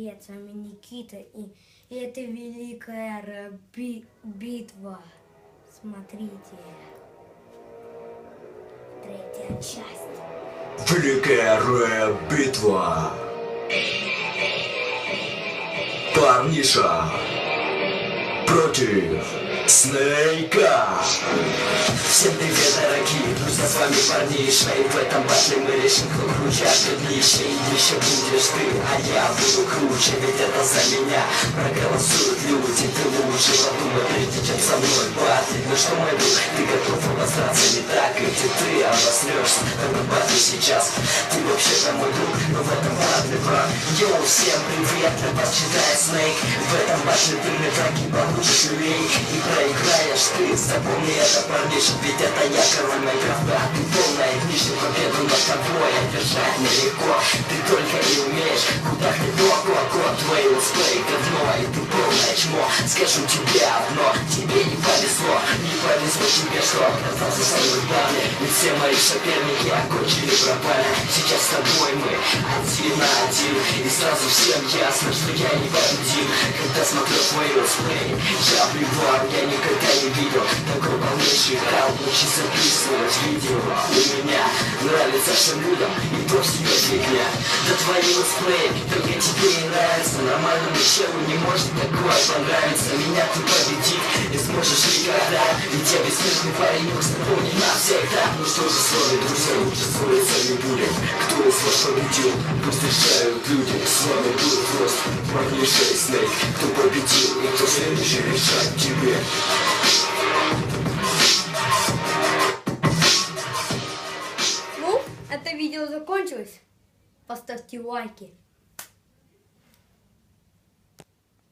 привет, с вами Никита, и это великая битва. Смотрите, третья часть. Великая рэп-битва. Парниша против Снейка. Всем привет, дорогие друзья, с вами Парниша. И в этом батле мы решим, кто круче, а кто ниже. И еще будешь ты, а я буду круче. Ведь это за меня проголосуют люди. Ты лучше подумай, прежде чем со мной батлить. Ну что, мой друг, ты готов обосраться, не так? И где ты обосрешься в этом батле сейчас? Ты вообще-то мой друг, но в этом батле враг. Йоу, всем привет, вас читает Снейк. В этом батле ты мне таки получишь люлей. И проиграешь ты, запомни это, парниша. Ведь это я, король Майнкрафта, а ты полная днища. Победу над тобой одержать нелегко. Ты только не умеешь, куда ты ко-ко-ко. Твой летсплей говно, и ты полное чмо. Скажу тебе одно, тебе не повезло. Не повезло тебе, что оказался со мной в бане. Ведь все мои соперники окончили, пропали. Сейчас с тобой мы один на один. И сразу всем ясно, что я не победим. Когда смотрю твой летсплей, я блеваю. Я никогда не видел такой полнейший раунд. Лучше записывать видео. У меня нравится всем людям, и то себе фигня. Да твои летсплеи только тебе не нравится. Нормальному челу не может такое понравиться. Меня ты победить не сможешь никогда. Ведь я бессмертный паренек, запомни навсегда. Ну что же, с вами, друзья, лучше ссориться не будем. Кто из вас победил, пусть решают люди. С вами был просто Парниша и Снейк. Кто победил и кто следующий, решать тебе. Ну, это видео закончилось. Поставьте лайки.